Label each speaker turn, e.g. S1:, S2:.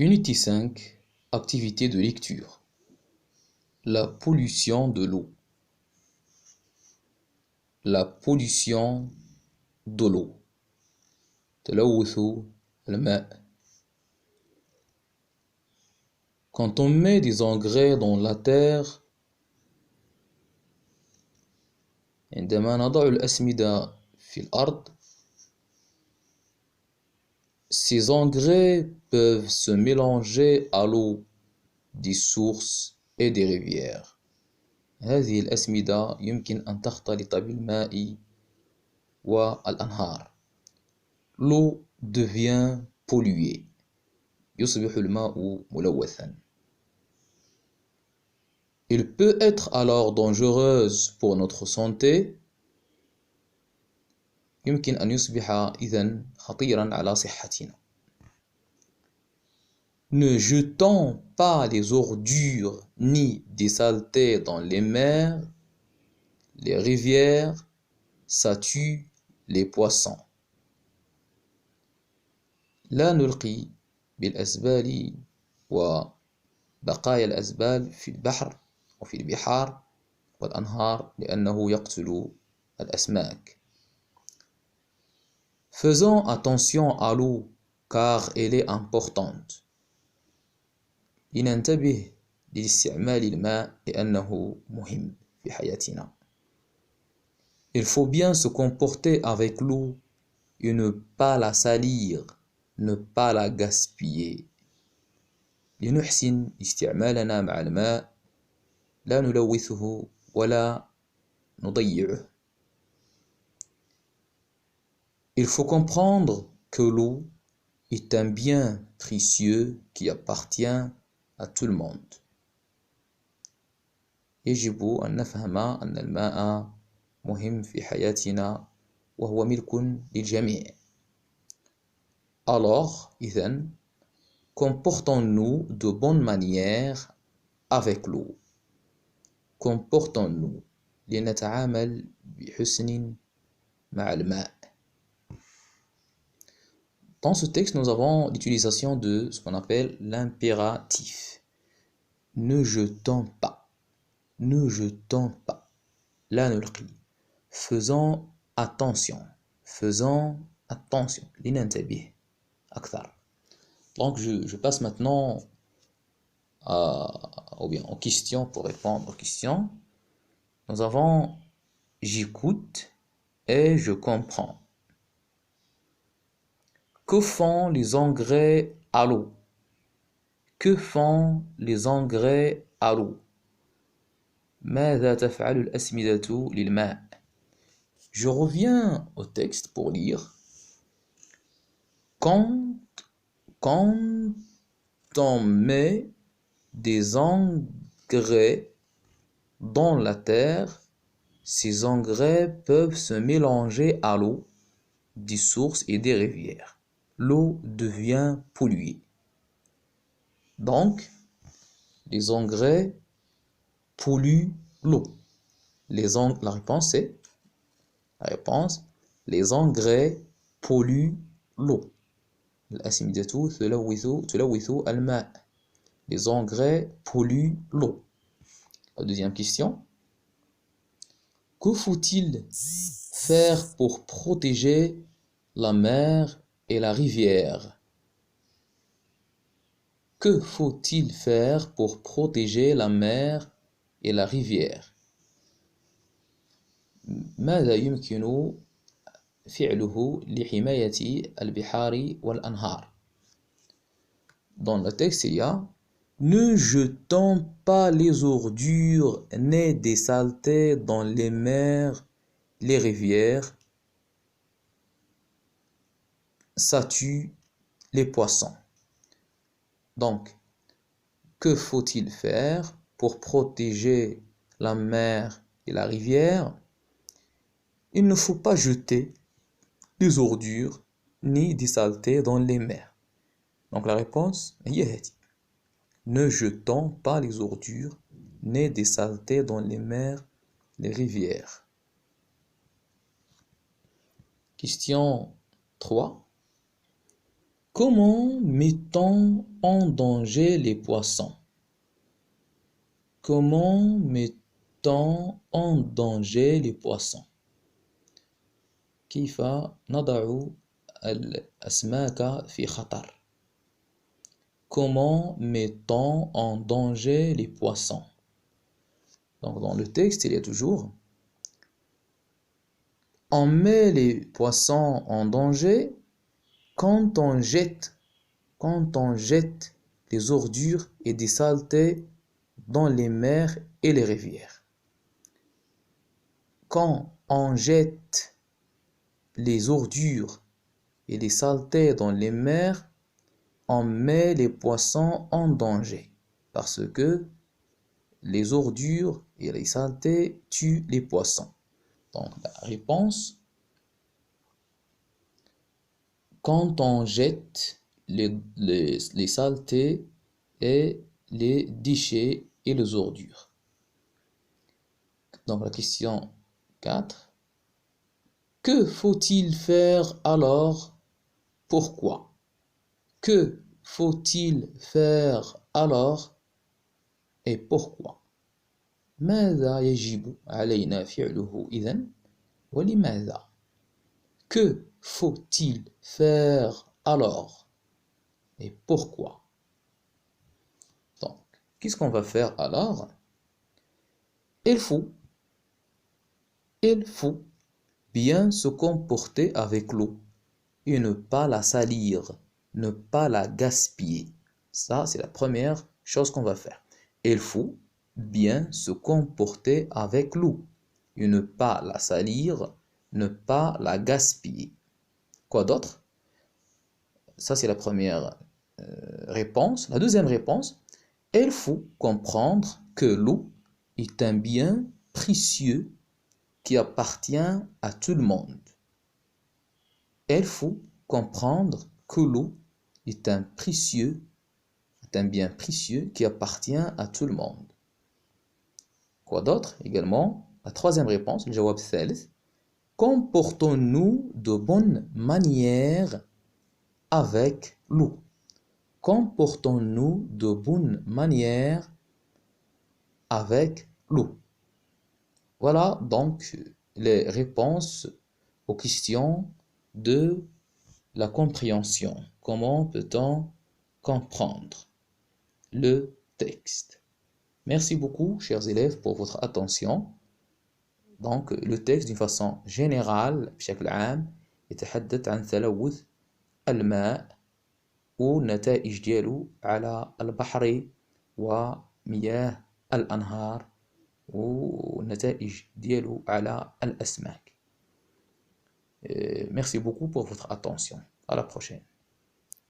S1: Unité 5, activité de lecture. La pollution de l'eau. La pollution de l'eau. تلوث الماء. Quand on met des engrais dans la terre, عندما نضع الأسمدة في الأرض, ces engrais peuvent se mélanger à l'eau des sources et des rivières. هذه الأسمدة يمكن أن تختلط بالماء والأنهار. L'eau devient polluée. يصبح الماء ملوثا. Il peut être alors dangereuse pour notre santé. يمكن أن يصبح إذن خطيرا على صحتنا. Ne jetons pas les ordures ni des saletés dans les mers, les rivières, ça tue les poissons. لا نلقي بالأزبال وبقايا الأزبال في البحر وفي البحار والأنهار لأنه يقتل الأسماك. Faisons attention à l'eau car elle est importante. لننتبه لاستعمال الماء لأنه مهم في حياتنا. Il faut bien se comporter avec l'eau et ne pas la salir, ne pas la gaspiller. لنحسن استعمالنا مع الماء, لا نلوثه ولا نضيعه. Il faut comprendre que l'eau est un bien précieux qui appartient à tout le monde. يجب أن نفهم أن الماء مهم في حياتنا وهو ملك للجميع. Alors, إذن, comportons-nous de bonne manière avec l'eau. Comportons-nous لنتعامل بحسن مع الماء. Dans ce texte, nous avons l'utilisation de ce qu'on appelle l'impératif. Ne jetons pas. Ne jetons pas. لا نلقي. Faisons attention. Faisons attention. لننتبه أكثر. Donc, je passe maintenant aux questions pour répondre aux questions. Nous avons j'écoute et je comprends. Que font les engrais à l'eau? Que font les engrais à l'eau? ماذا تفعل الأسمدة للماء? Je reviens au texte pour lire. Quand on met des engrais dans la terre, ces engrais peuvent se mélanger à l'eau des sources et des rivières. L'eau devient polluée. Donc, les engrais polluent l'eau. La réponse est les engrais polluent l'eau. الأسمدة تلوث الماء. Les engrais polluent l'eau. La deuxième question. Que faut-il faire pour protéger la mer et la rivière? Que faut-il faire pour protéger la mer et la rivière? ماذا يمكن فعله لحماية البحار والأنهار? Dans le texte, il y a ne jetons pas les ordures ni des saletés dans les mers, les rivières, ça tue les poissons. Donc, que faut-il faire pour protéger la mer et la rivière? Il ne faut pas jeter des ordures ni des saletés dans les mers. Donc la réponse est ne jetons pas les ordures ni des saletés dans les mers, les rivières. Question 3. Comment met-on en danger les poissons? Comment met-on en danger les poissons? كيف نضع الأسماك في خطر؟ Comment met-on en danger les poissons? Donc dans le texte, il y a toujours on met les poissons en danger quand on jette des ordures et des saletés dans les mers et les rivières. Quand on jette les ordures et les saletés dans les mers, on met les poissons en danger parce que les ordures et les saletés tuent les poissons. Donc la réponse, quand on jette les saletés et les déchets et les ordures. Donc la question 4. Que faut-il faire alors? Pourquoi? Que faut-il faire alors et pourquoi? ماذا يجب علينا فعله إذن ولماذا? Que faut-il faire alors et pourquoi? Donc, qu'est-ce qu'on va faire alors? Il faut bien se comporter avec l'eau et ne pas la salir, ne pas la gaspiller. Ça, c'est la première chose qu'on va faire. Il faut bien se comporter avec l'eau et ne pas la salir, ne pas la gaspiller. Quoi d'autre? Ça, c'est la première réponse. La deuxième réponse, il faut comprendre que l'eau est un bien précieux qui appartient à tout le monde. Il faut comprendre que l'eau est un bien précieux qui appartient à tout le monde. Quoi d'autre également? La troisième réponse, le jawab thalith. Comportons-nous de bonne manière avec l'eau. Comportons-nous de bonne manière avec l'eau. Voilà donc les réponses aux questions de la compréhension. Comment peut-on comprendre le texte? Merci beaucoup, chers élèves, pour votre attention. Donc, le texte d'une façon générale, بشكل عام، يتحدث عن تلوث الماء والنتائج ديالو على البحر ومياه الأنهار والنتائج ديالو على الأسماك. Merci beaucoup pour votre attention. À la prochaine.